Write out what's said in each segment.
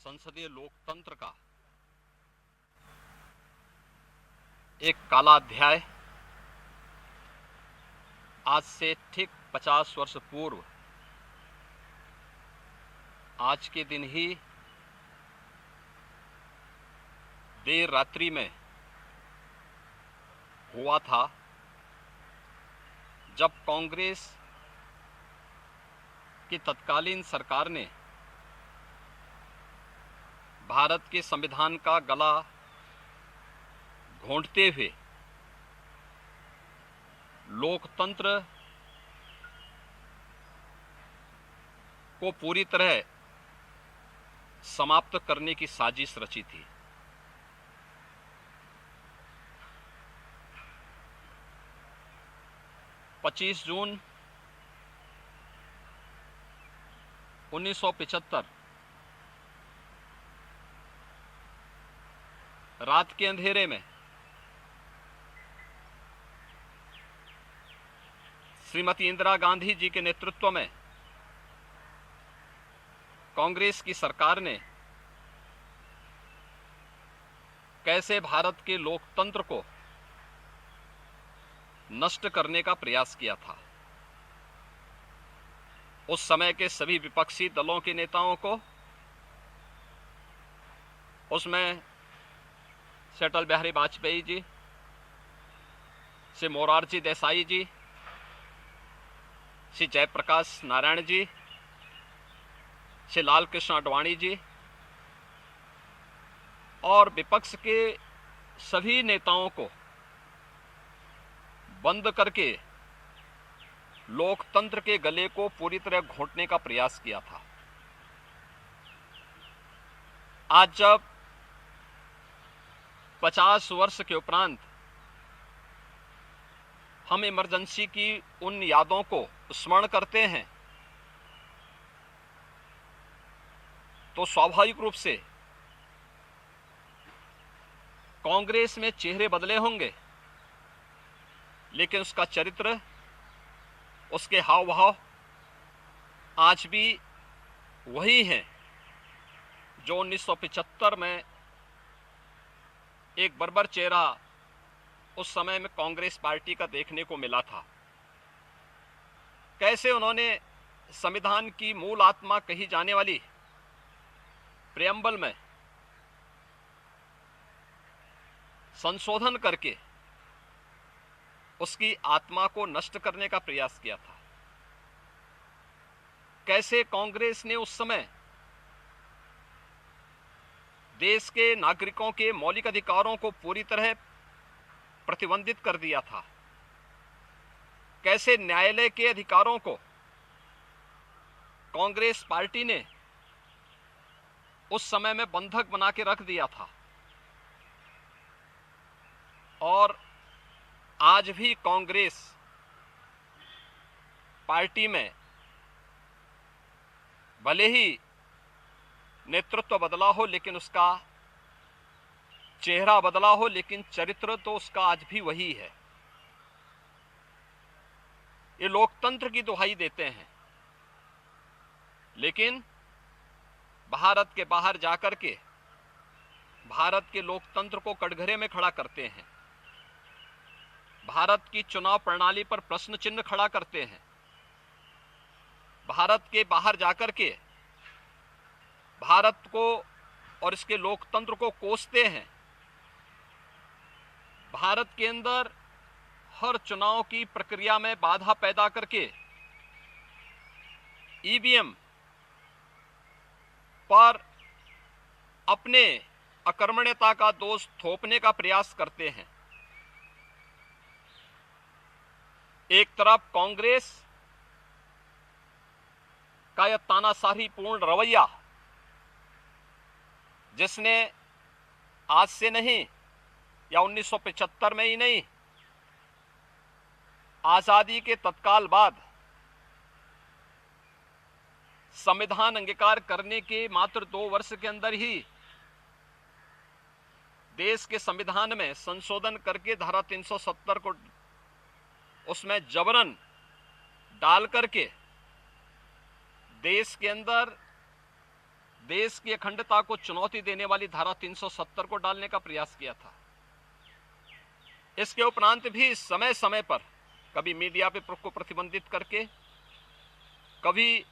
संसदीय लोकतंत्र का एक काला अध्याय आज से ठीक 50 वर्ष पूर्व आज के दिन ही देर रात्रि में हुआ था, जब कांग्रेस की तत्कालीन सरकार ने भारत के संविधान का गला घोंटते हुए लोकतंत्र को पूरी तरह समाप्त करने की साजिश रची थी। पच्चीस जून 1975 रात के अंधेरे में श्रीमती इंदिरा गांधी जी के नेतृत्व में कांग्रेस की सरकार ने कैसे भारत के लोकतंत्र को नष्ट करने का प्रयास किया था। उस समय के सभी विपक्षी दलों के नेताओं को, उसमें से अटल बिहारी वाजपेयी जी, से मोरारजी देसाई जी, श्री जयप्रकाश नारायण जी, श्री लाल कृष्ण आडवाणी जी और विपक्ष के सभी नेताओं को बंद करके लोकतंत्र के गले को पूरी तरह घोंटने का प्रयास किया था। आज जब 50 वर्ष के उपरांत हम इमरजेंसी की उन यादों को स्मरण करते हैं, तो स्वाभाविक रूप से कांग्रेस में चेहरे बदले होंगे, लेकिन उसका चरित्र, उसके हाव भाव आज भी वही हैं जो 1975 में एक बर्बर चेहरा उस समय में कांग्रेस पार्टी का देखने को मिला था। कैसे उन्होंने संविधान की मूल आत्मा कही जाने वाली प्रेम्बल में संशोधन करके उसकी आत्मा को नष्ट करने का प्रयास किया था। कैसे कांग्रेस ने उस समय देश के नागरिकों के मौलिक अधिकारों को पूरी तरह प्रतिबंधित कर दिया था। कैसे न्यायालय के अधिकारों को कांग्रेस पार्टी ने उस समय में बंधक बना के रख दिया था। और आज भी कांग्रेस पार्टी में भले ही नेतृत्व बदला हो, लेकिन उसका चेहरा बदला हो, लेकिन चरित्र तो उसका आज भी वही है। ये लोकतंत्र की दुहाई देते हैं, लेकिन भारत के बाहर जाकर के भारत के लोकतंत्र को कटघरे में खड़ा करते हैं, भारत की चुनाव प्रणाली पर प्रश्न चिन्ह खड़ा करते हैं, भारत के बाहर जाकर के भारत को और इसके लोकतंत्र को कोसते हैं। भारत के अंदर हर चुनाव की प्रक्रिया में बाधा पैदा करके ईवीएम पर अपने अकर्मण्यता का दोष थोपने का प्रयास करते हैं। एक तरफ कांग्रेस का यह तानाशाही पूर्ण रवैया, जिसने आज से नहीं या 1975 में ही नहीं, आजादी के तत्काल बाद संविधान अंगीकार करने के मात्र 2 वर्ष के अंदर ही देश के संविधान में संशोधन करके धारा 370 को उसमें जबरन डाल करके देश के अंदर देश की अखंडता को चुनौती देने वाली धारा 370 को डालने का प्रयास किया था। इसके उपरांत भी समय समय पर कभी मीडिया पे को प्रतिबंधित करके, कभी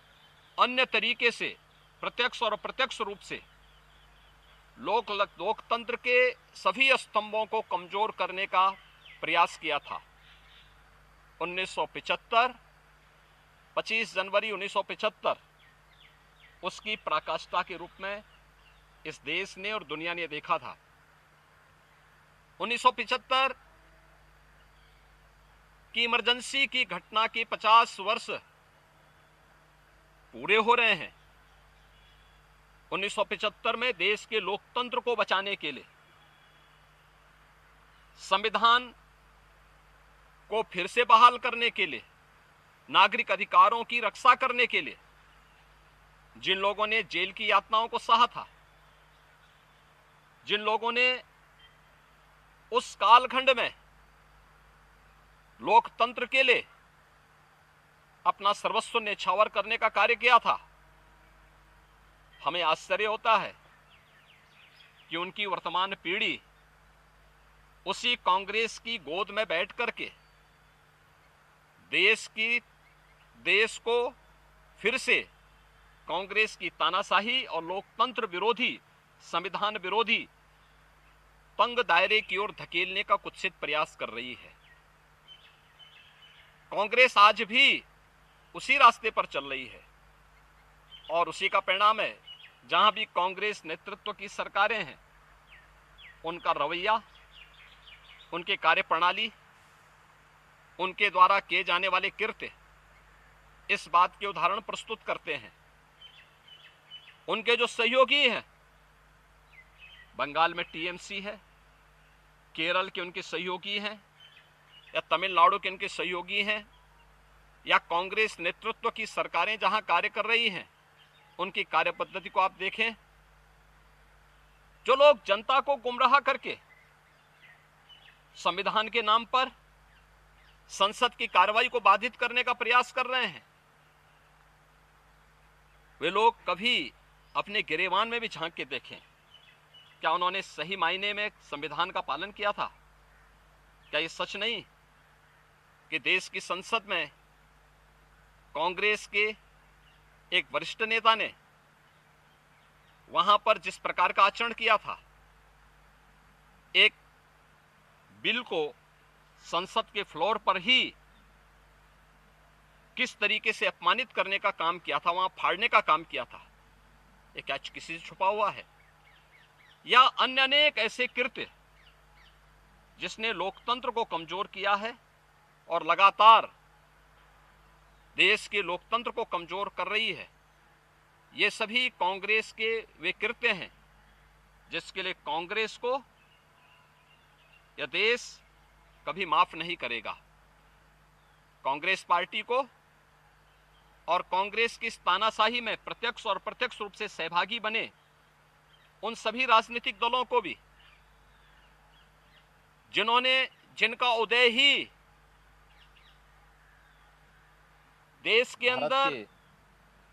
अन्य तरीके से प्रत्यक्ष और अप्रत्यक्ष रूप से लोकतंत्र के सभी स्तंभों को कमजोर करने का प्रयास किया था। 1975, 25 जनवरी 1975 उसकी पराकाष्ठा के रूप में इस देश ने और दुनिया ने देखा था। 1975 की इमरजेंसी की घटना के 50 वर्ष पूरे हो रहे हैं। 1975 में देश के लोकतंत्र को बचाने के लिए, संविधान को फिर से बहाल करने के लिए, नागरिक अधिकारों की रक्षा करने के लिए जिन लोगों ने जेल की यातनाओं को सहा था, जिन लोगों ने उस कालखंड में लोकतंत्र के लिए अपना सर्वस्व न्यौछावर करने का कार्य किया था, हमें आश्चर्य होता है कि उनकी वर्तमान पीढ़ी उसी कांग्रेस की गोद में बैठ करके देश को फिर से कांग्रेस की तानाशाही और लोकतंत्र विरोधी, संविधान विरोधी तंग दायरे की ओर धकेलने का कुत्सित प्रयास कर रही है। कांग्रेस आज भी उसी रास्ते पर चल रही है और उसी का परिणाम है। जहां भी कांग्रेस नेतृत्व की सरकारें हैं, उनका रवैया, उनके कार्यप्रणाली, उनके द्वारा किए जाने वाले कृत्य इस बात के उदाहरण प्रस्तुत करते हैं। उनके जो सहयोगी हैं, बंगाल में टीएमसी है, केरल के उनके सहयोगी हैं, या तमिलनाडु के उनके सहयोगी हैं, या कांग्रेस नेतृत्व की सरकारें जहां कार्य कर रही हैं, उनकी कार्य पद्धति को आप देखें। जो लोग जनता को गुमराह करके संविधान के नाम पर संसद की कार्रवाई को बाधित करने का प्रयास कर रहे हैं, वे लोग कभी अपने गिरेबान में भी झांक के देखें। क्या उन्होंने सही मायने में संविधान का पालन किया था? क्या ये सच नहीं कि देश की संसद में कांग्रेस के एक वरिष्ठ नेता ने वहां पर जिस प्रकार का आचरण किया था, एक बिल को संसद के फ्लोर पर ही किस तरीके से अपमानित करने का काम किया था, वहां फाड़ने का काम किया था, ये क्या किसी से छुपा हुआ है? या अन्य अनेक ऐसे कृत्य जिसने लोकतंत्र को कमजोर किया है और लगातार देश के लोकतंत्र को कमजोर कर रही है, ये सभी कांग्रेस के वे कृत्य हैं जिसके लिए कांग्रेस को यह देश कभी माफ नहीं करेगा। कांग्रेस पार्टी को और कांग्रेस की इस तानाशाही में प्रत्यक्ष और अप्रत्यक्ष रूप से सहभागी बने उन सभी राजनीतिक दलों को भी, जिनका उदय ही देश के अंदर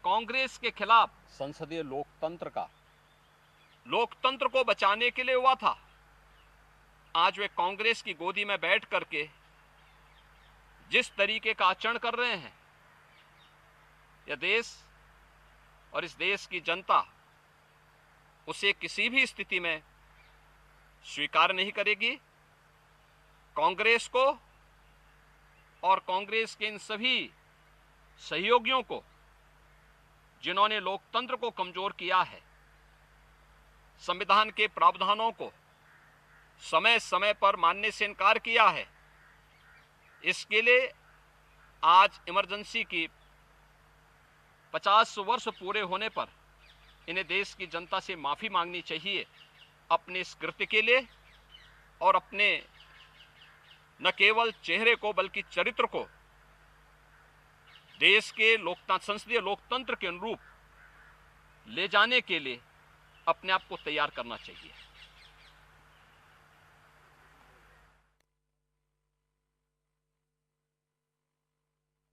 कांग्रेस के खिलाफ संसदीय लोकतंत्र को बचाने के लिए हुआ था, आज वे कांग्रेस की गोदी में बैठ करके जिस तरीके का आचरण कर रहे हैं, यह देश और इस देश की जनता उसे किसी भी स्थिति में स्वीकार नहीं करेगी। कांग्रेस को और कांग्रेस के इन सभी सहयोगियों को जिन्होंने लोकतंत्र को कमजोर किया है, संविधान के प्रावधानों को समय समय पर मानने से इनकार किया है, इसके लिए आज इमरजेंसी की 50 वर्ष पूरे होने पर इन्हें देश की जनता से माफी मांगनी चाहिए अपने इस कृत्य के लिए, और अपने न केवल चेहरे को बल्कि चरित्र को देश के संसदीय लोकतंत्र के अनुरूप ले जाने के लिए अपने आप को तैयार करना चाहिए।